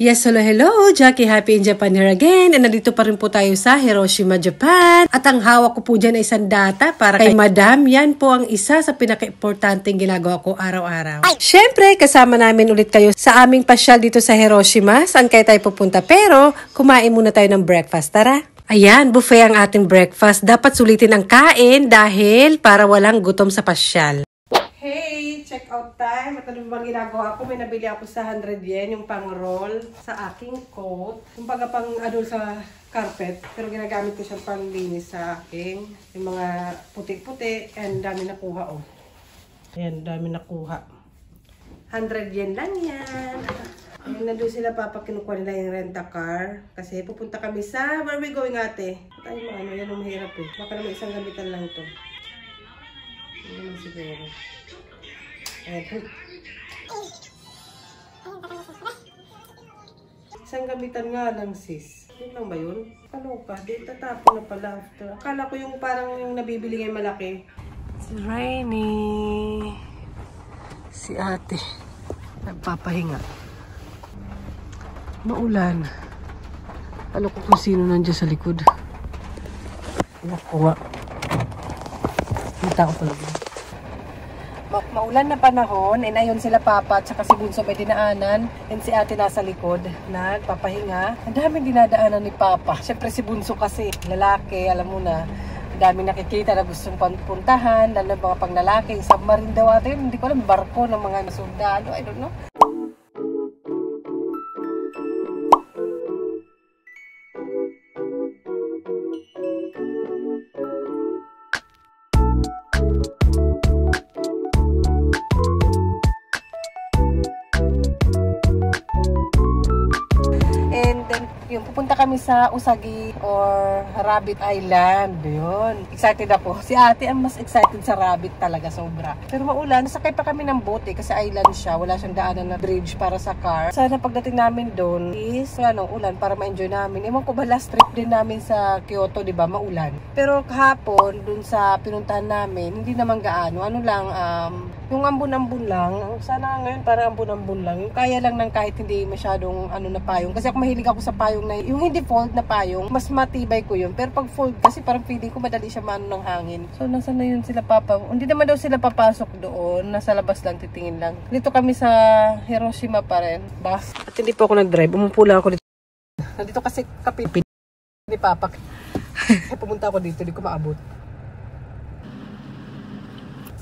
Yes, hello, Jackie Happy in Japan here again. And nandito pa rin po tayo sa Hiroshima, Japan. At ang hawak ko po dyan ay isang data para kay Madam. Yan po ang isa sa pinaka-importanteng ginagawa ko araw-araw. Siyempre, kasama namin ulit kayo sa aming pasyal dito sa Hiroshima. Saan kayo tayo pupunta? Pero, kumain muna tayo ng breakfast. Tara! Ayan, buffet ang ating breakfast. Dapat sulitin ang kain dahil para walang gutom sa pasyal. Hey, check out time. At ano bang ginagawa ko? May nabili ako sa 100 yen, yung pang-roll sa aking coat. Yung pang sa carpet. Pero ginagamit ko siyang panglinis sa aking. Yung mga puti-puti. And dami nakuha, oh. Ayan, dami nakuha. 100 yen lang yan. Ayan, nandun sila papa, kinukuha nila yung rent-a-car. Kasi pupunta kami sa, where we going ate? Tayo mga ano, yan ang mahirap eh. Baka naman isang gamitan lang to. Hindi naman siguro. Ayan. Isang gamitan nga lang sis. Yun lang ba yun? Ano ka? Di tatapon na pala after. Akala ko yung parang yung nabibili ngayon malaki. It's rainy. Si ate. Nagpapahinga. Maulan. Alam ko kung sino nandiyan sa likod. Nakuha. Kita ko pala. Maulan na panahon, and ayun sila papa at saka si Bunso may dinaanan, and si ate nasa likod, nagpapahinga. Ang daming dinadaanan ni papa. Siyempre si Bunso kasi, lalaki, alam mo na, ang daming nakikita na gustong puntahan, lalo mga pang lalaki, submarine daw ata yun, hindi ko alam, barko ng mga sundalo, I don't know. Yung pupunta kami sa Usagi or Rabbit Island. Yun. Excited ako. Si ate ang mas excited sa Rabbit talaga, sobra. Pero maulan, sakay pa kami ng bote kasi island siya. Wala siyang daanan na bridge para sa car. Sana pagdating namin doon is ulan para ma-enjoy namin. Ewan ko ba last trip din namin sa Kyoto, di ba? Maulan. Pero kahapon, dun sa pinuntahan namin, hindi naman gaano. Ano lang, yung ambon-ambon lang. Sana ngayon parang ambon-ambon lang. Yung kaya lang ng kahit hindi masyadong na payong. Kasi ako mahilig ako sa payong na yung hindi fold na payong, mas matibay ko yun. Pero pag fold kasi parang feeling ko madali siya maano ng hangin. So nasa na yun sila papa. Hindi naman daw sila papasok doon. Nasa labas lang, titingin lang. Dito kami sa Hiroshima pa rin. Ba? At hindi po ako nag-drive. Umupo lang ako dito. Nandito kasi kapipid ni papa. Pumunta ako dito. Hindi ko maabot.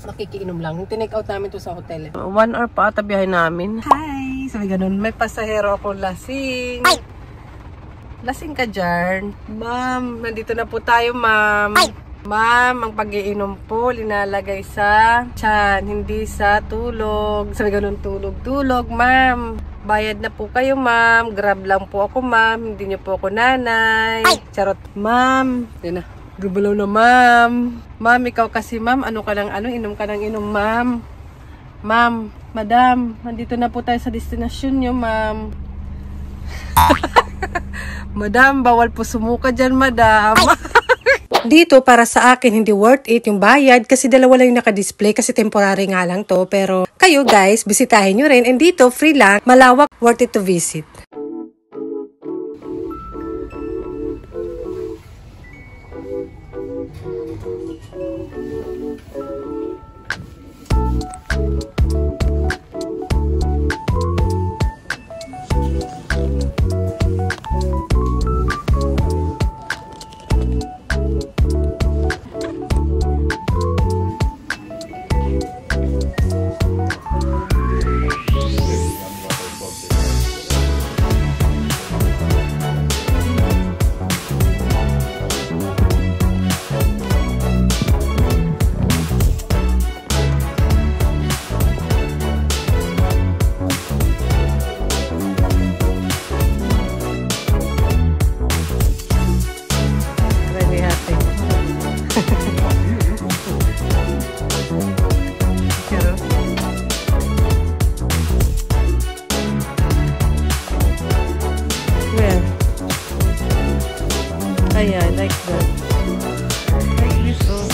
Nakikiinom lang. Tinake out namin to sa hotel. 1 hour pa ata biyahe namin. Hi! Sabi ganun, may pasahero ako lasing. Ay! Lasing ka dyan. Ma'am, nandito na po tayo, ma'am. Ma'am, ang pag-iinom po, linalagay sa tiyan, hindi sa tulog. Sabi ganun, tulog, ma'am. Bayad na po kayo, ma'am. Grab lang po ako, ma'am. Hindi niyo po ako nanay. Ay! Charot, ma'am. Yun na. Gubalaw na, ma'am. Ma'am, ikaw kasi, ma'am, inom ka ng inom, ma'am. Ma'am, madam, nandito na po tayo sa destinasyon nyo, ma'am. Madam, bawal po sumuka dyan, madam. Dito, para sa akin, hindi worth it yung bayad kasi dalawa lang yung naka-display kasi temporary nga lang to. Pero kayo, guys, bisitahin nyo rin. And dito, free lang, malawak, worth it to visit. Yeah, I like that. Like this one.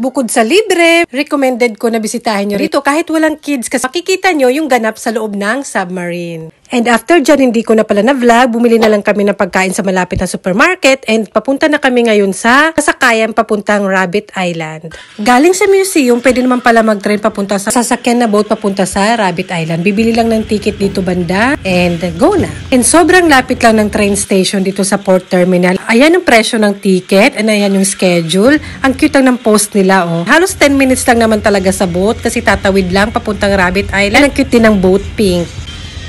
Bukod sa libre, recommended ko na bisitahin nyo rito kahit walang kids kasi makikita nyo yung ganap sa loob ng submarine. And after dyan, hindi ko na pala na-vlog, bumili na lang kami ng pagkain sa malapit na supermarket and papunta na kami ngayon sa sasakayan papuntang Rabbit Island. Galing sa museum, pwede naman pala mag-train papunta sa sasakyan na boat papunta sa Rabbit Island. Bibili lang ng ticket dito banda and go na. And sobrang lapit lang ng train station dito sa Port Terminal. Ayan ang presyo ng ticket and ayan yung schedule. Ang cute lang ng post nila, oh. Halos 10 minutes lang naman talaga sa boat kasi tatawid lang papuntang Rabbit Island. Ang cute din ng boat, pink.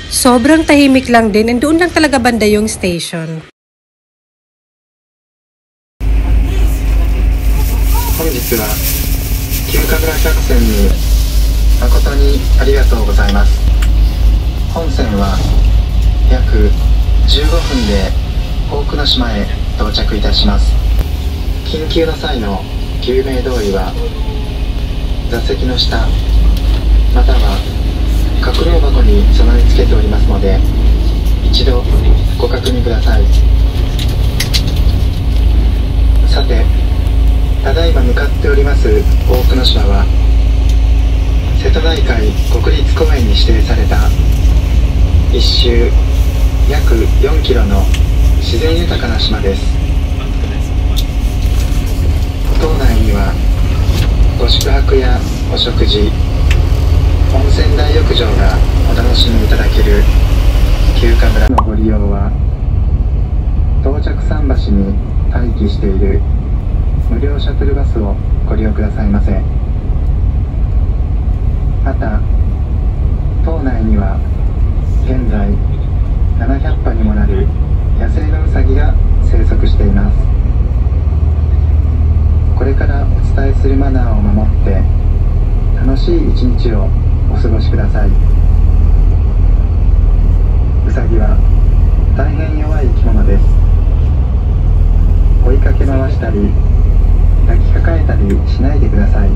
Sobrang tahimik lang din and doon lang talaga banda yung station. 本日は旧神楽客船に誠にありがとうございます。本船は約15分で大久野島へ到着いたします。緊急の際の救命胴衣は座席の下または格納箱に備え付けておりますので一度ご確認ください。さて、ただいま向かっております大久野島は瀬戸内海国立公園に指定された一周約4キロの自然豊かな島です。島内にはご宿泊やお食事、温泉大浴場がお楽しみいただける旧神楽のご利用は到着桟橋に待機している無料シャトルバスをご利用くださいませ。また島内には現在700羽にもなる野生のウサギが生息しています。これからお伝えするマナーを守って楽しい一日をお過ごしください。ウサギは大変弱い生き物です。追いかけ回したり抱きかかえたりしないでください。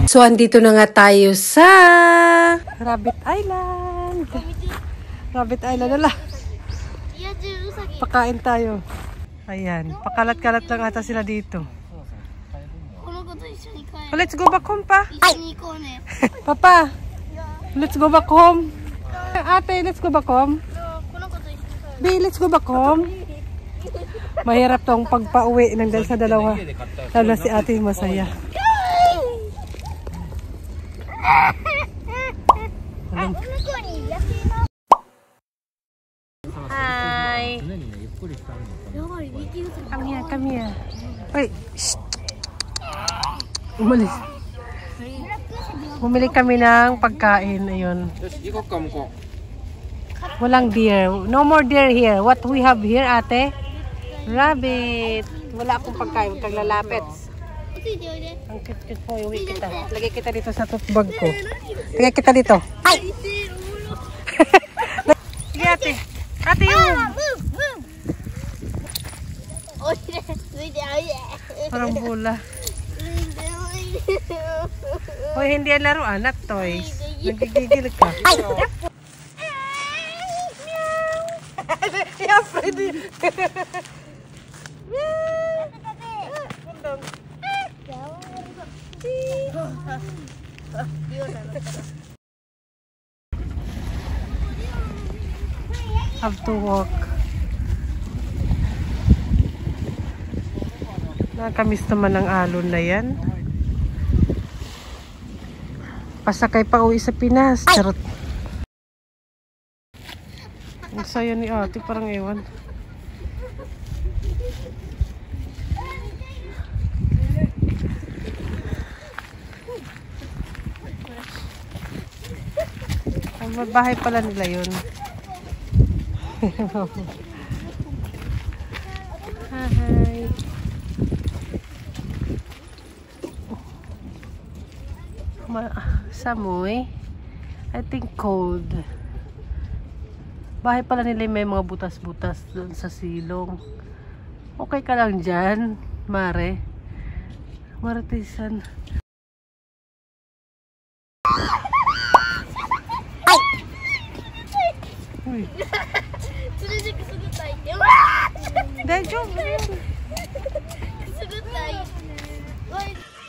So, andito na nga tayo sa Rabbit Island. Rabbit Island na lang. Pakain tayo. Ayan. Pakalat-kalat lang ata sila dito. Let's go back home, pa. Papa, let's go back home. Ate, let's go back home. B, let's go back home. Mahirap tong pagpa-uwi ng sa dalawa. Lalo na si ate masaya. Hi. Come here, come here. Wait. Shh. Umalis. Bumili kami ng pagkain. Ayun. Walang deer. No more deer here. What we have here, ate? Rabbit. Wala akong pagkain. Huwag kang lalapit. Ang cute-cute po. Iuwi kita. Lagay kita dito sa tote bag ko. Lagay kita dito. Ay! Sige, ate. Ate yun. Parang bula. Hoy, hindi yan laruan. Not toys. Nagigigil ka. Ay! Yeah, Freddy. Have to walk. Nakakamiss naman ang alon na yan. Pasakay pa uwi sa Pinas. Charot. Ang saya ni ate, parang ewan. Ang bahay pala nila yun. Hi. Samoy. I think cold. Bahay pala nila may mga butas-butas doon sa silong. Okay ka lang dyan, Mare? Maritisan. Uy.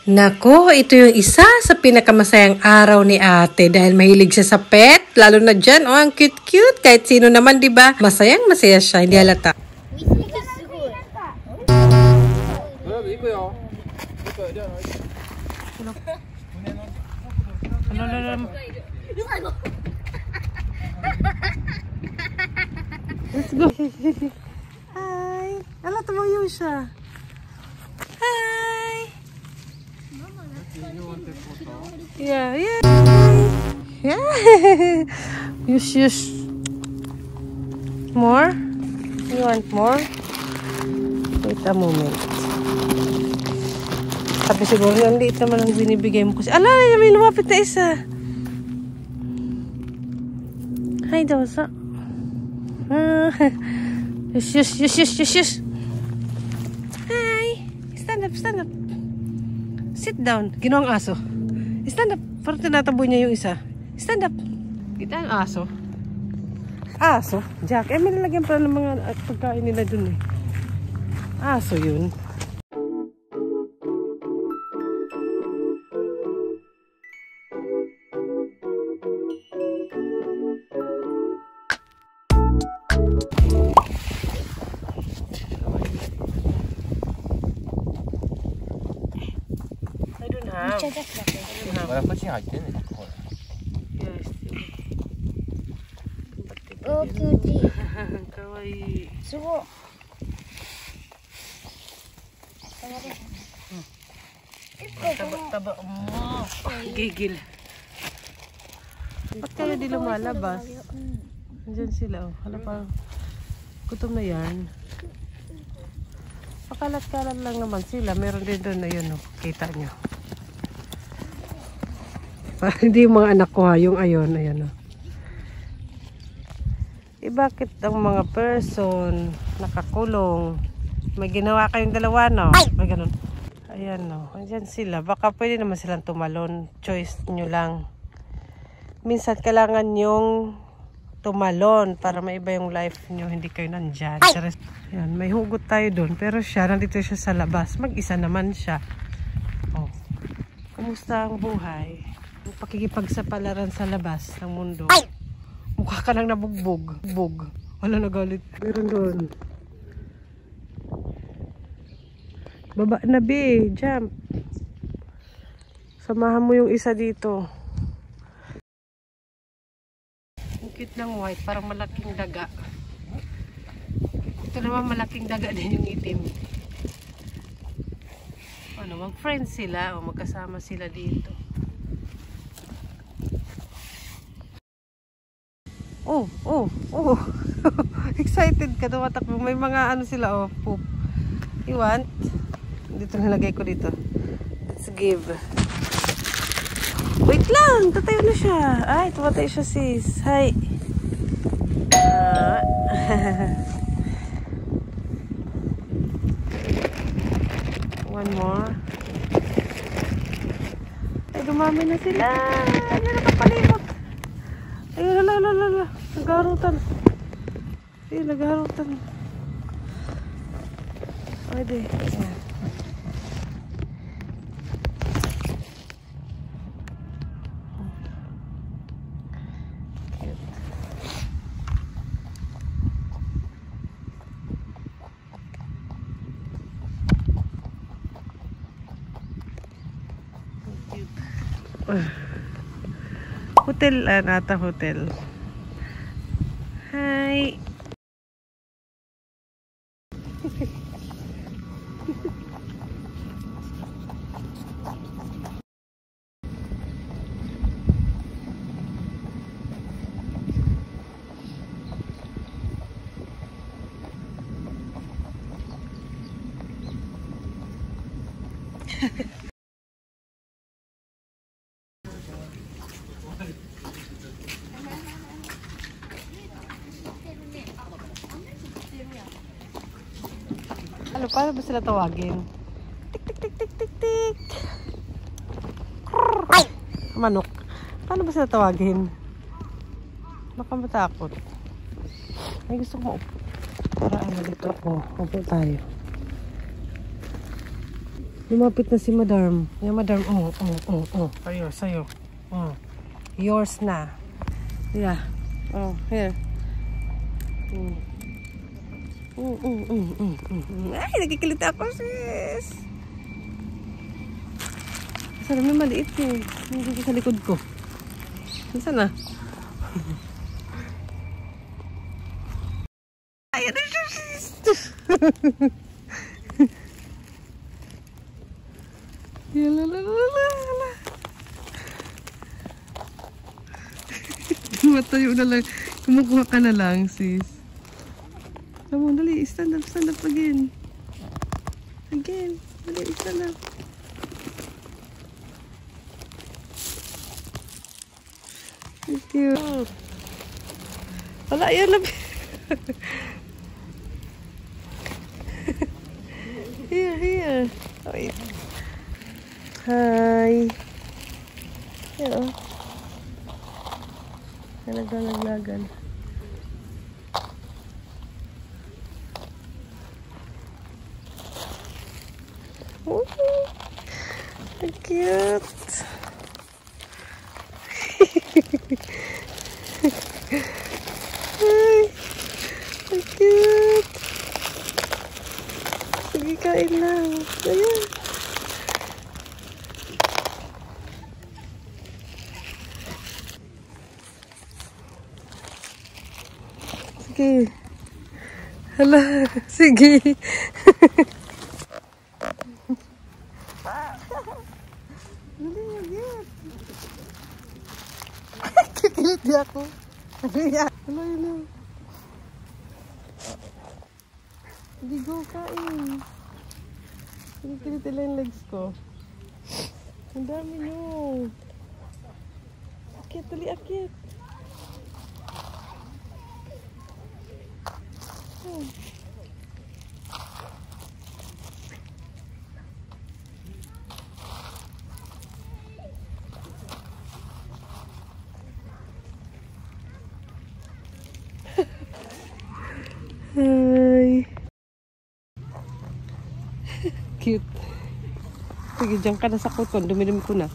Nako, ito yung isa sa pinakamasayang araw ni ate dahil mahilig siya sa pet. Lalo na dyan, oh, ang cute-cute. Kahit sino naman, di ba? Masayang masaya siya, hindi halata. Let's go. Hi. Ala, tumayo siya. Hi. Yeah, yeah. Yeah. Yes. More? You want more? Wait a moment. Sabi siguro ang liit naman ang binibigay mo kasi. Ala, may lumapit na isa. Hi, Dosa. Yes. Hi. Stand up. Sit down. Ginawang aso. Stand up. Parang tinataboy niya yung isa. Stand up. Kita ang aso. Aso? Jack. May nalagyan pala ng mga pagkain nila dun eh. Aso yun. Oh, cutie. Kawaii. Sugo. Taba mo. Gigil. Ba't kayo di lumalabas? Diyan sila, oh. Hala pa. Gutom na yan. Pakalat-kalat lang naman sila. Meron din doon na yun, oh. Kita nyo. Hindi yung mga anak ko ha. Yung ayon, ayan, oh. Bakit ang mga person nakakulong? May ginawa kayong dalawa, no? May ganun. Ayan, no. Andyan sila. Baka pwede naman silang tumalon. Choice nyo lang. Minsan kailangan yung tumalon para maiba yung life nyo. Hindi kayo nandyan. Ayan, may hugot tayo doon. Pero siya, nandito siya sa labas. Mag-isa naman siya. Oh. Kumusta ang buhay? Ang pakikipagsapalaran sa labas ng mundo. Mukha ka lang nabugbog. Wala nagalit. Meron doon. Baba na, be. Jump. Samahan mo yung isa dito. Ang cute ng white. Parang malaking daga. Ito naman malaking daga din yung itim. Ano, mag-friends sila o magkasama sila dito. Oh. Excited ka, tumatakbo. May mga ano sila, oh, poop. You want? Dito nilagay ko dito. Let's give. Wait lang, tatayo na siya. Ay, tumatayo siya, sis. Hi. One more. Ay, dumami na sila. Ay, nakapalimot. Ayun, lala. Nagharutan. Ayun, nagharutan. Pwede. Ayan. Hotel, nata hotel. Hi. Paano ba sila tawagin? Tik, tik, tik, tik, tik, tik. Manok. Paano ba sila tawagin? Baka matakot. Ay, gusto ko maupo. Para ano dito ako. Upo tayo. Lumapit na si Madam. Yung Madam, Sa'yo. Yours na. Yeah. Oh, here. Ay, nagkikilit ako, sis. Sana may maliit eh. Hindi sa likod ko. Saan na? Ayan na siya, sis. Yalalala. Matayo na lang. Kumukuha ka na lang, sis. Come on, dali. Stand up again. Again. Dali, stand up. Thank you. Wala, yan na. Here. Wait. Hi. Yan, Naglagan. Oh, so cute. Ay, so cute. Sige, kain lang. Ayan. Sige. Hala, sige. Kikilit di ako. Hala, yun. Sige, go, kain. Kikilit nila yung legs ko. Ang dami nyo. Akit, tali, akit. Hi. Cute. Sige, dyan ka na sa kuton. Dumi-dumi ko na.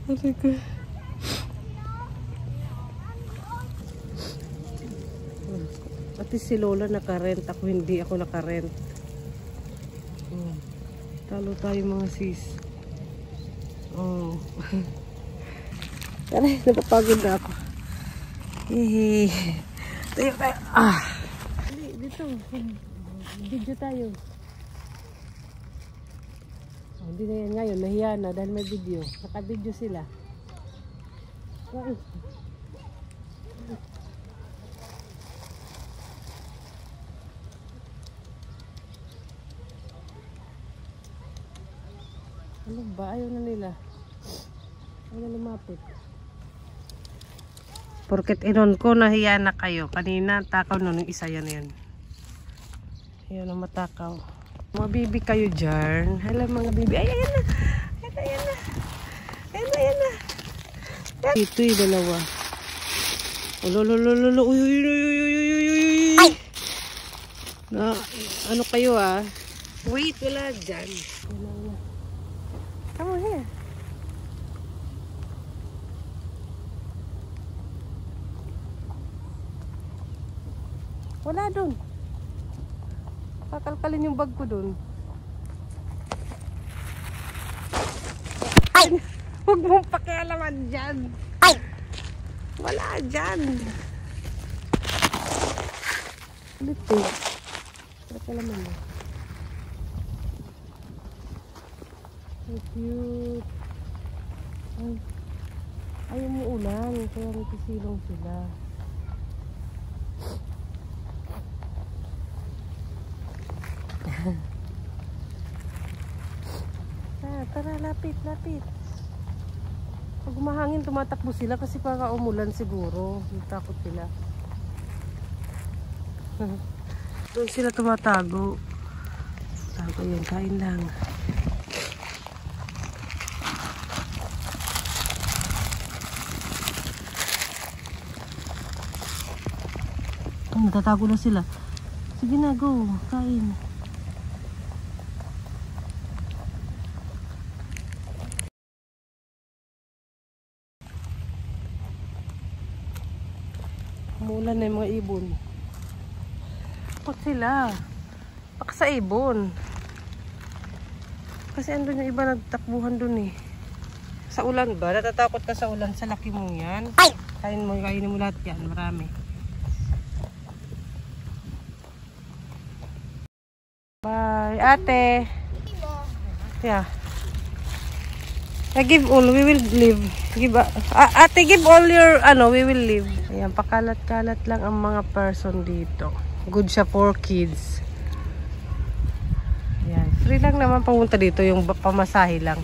Aray ko. At si Lola nakarent. Ako hindi ako nakarent. Talo tayo mga sis. Aray, napapagod na ako. Hehe. Tayo tayo. Dito. Video tayo. Hindi na yan ngayon. Nahiya na dahil may video. Naka-video sila. Ano ba? Ayaw na nila. Ayaw na lumapit. Porket inon ko, nahiya na kayo. Kanina, takaw nun yung isa yan. Ayaw na matakaw. Mga bibi kayo dyan. Hala mga bibi. Ay, ayan na. Ayan na. Ito yung dalawa. Ulololololo. Uy. Na, ano kayo ah? Wait, wala dyan. Come on here. Wala dun. Kakalkalin yung bag ko dun. Ay! Huwag mong pakialaman dyan. Ay! Wala dyan. Ulit eh. Pakialaman mo. So cute. Ay. Ayaw mo ulan. Kaya nagsisilong sila. Tara, lapit. Pag umahangin, tumatakbo sila kasi para umulan siguro. Natakot sila. Doon sila tumatago. Tago yan, kain lang. Tatago na sila. Sige na, go. Kain. Umulan na yung mga ibon. Takot sila. Baka sa ibon. Kasi andun yung iba nagtakbuhan dun eh. Sa ulan ba? Natatakot ka sa ulan? Sa laki mong yan? Kainin mo lahat yan. Marami. Bye, ate. Yeah. I give all, we will leave. Give, ate, give all your, we will leave. Ayan, pakalat-kalat lang ang mga person dito. Good siya for kids. Ayan, free lang naman pumunta dito, yung pamasahe lang.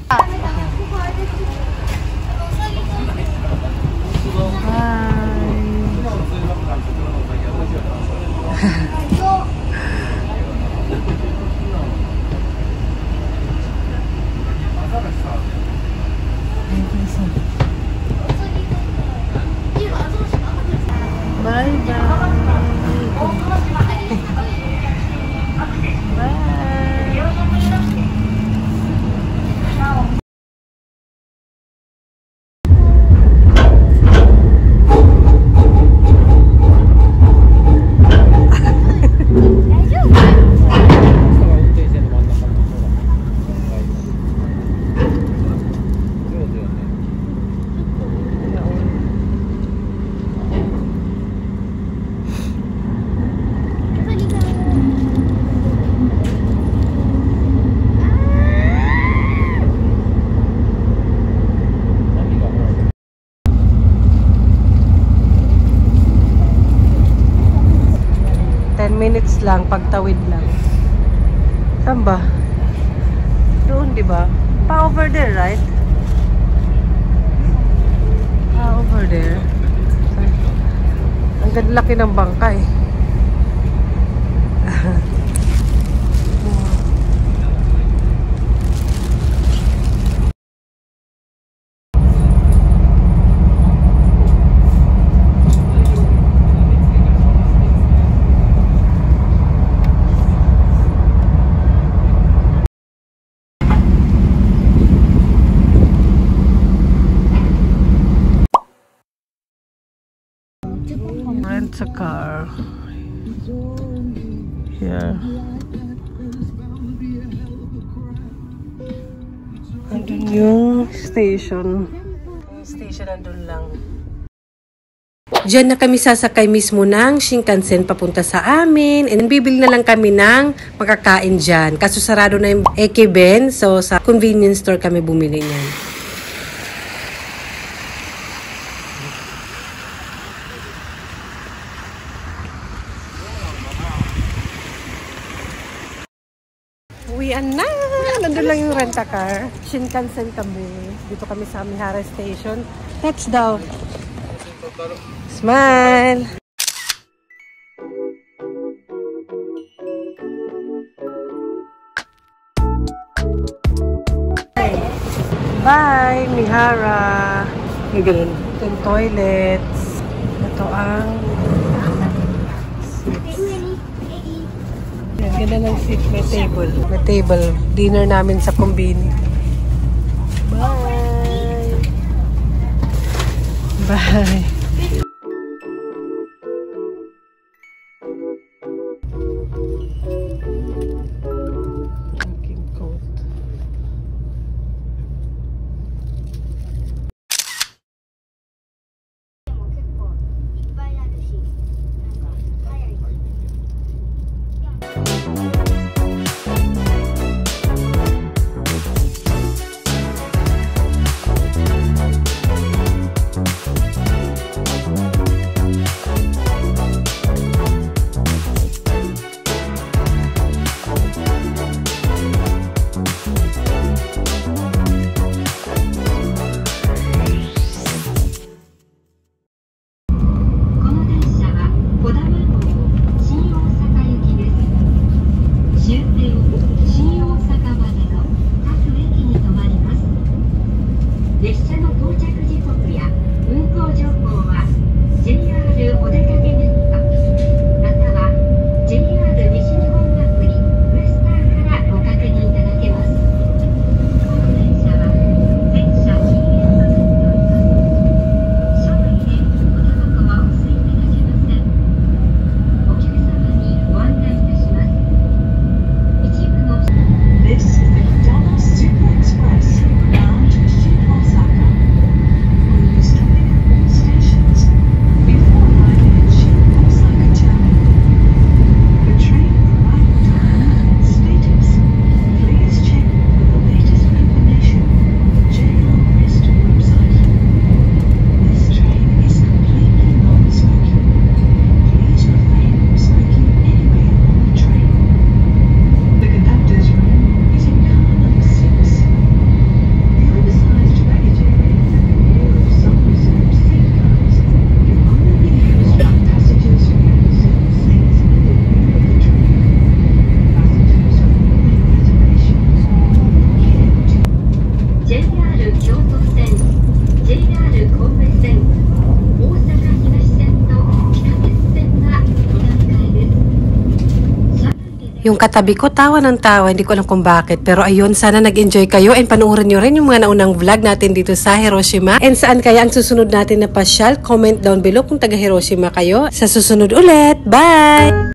Minutes lang, pagtawid lang. Saan ba? Doon, di ba? Pa over there, right? Pa over there. Ang ganda laki ng bangkay. Rent a car here. Andun yung station. Yung station andun lang. Diyan na kami sasakay mismo ng Shinkansen papunta sa amin. And bibili na lang kami ng makakain dyan. Kaso sarado na yung Ekiben. So sa convenience store kami bumili niyan. Uwian na! Nandun lang yung rent-a-car. Shinkansen kami. Dito kami sa Amihara Station. Touch daw. Smile! Bye, Mihara! Ito yung toilets. Ito ang ganda ng seat, may table. May table. Dinner namin sa Kumbini. Bye! Bye! Drinking coat. 神戸線、大阪東線と地下鉄線がお乗り換えです。 Yung katabi ko, tawa ng tawa. Hindi ko alam kung bakit. Pero ayun, sana nag-enjoy kayo. And panoorin nyo rin yung mga naunang vlog natin dito sa Hiroshima. And saan kaya ang susunod natin na pasyal? Comment down below kung taga Hiroshima kayo. Sa susunod ulit. Bye!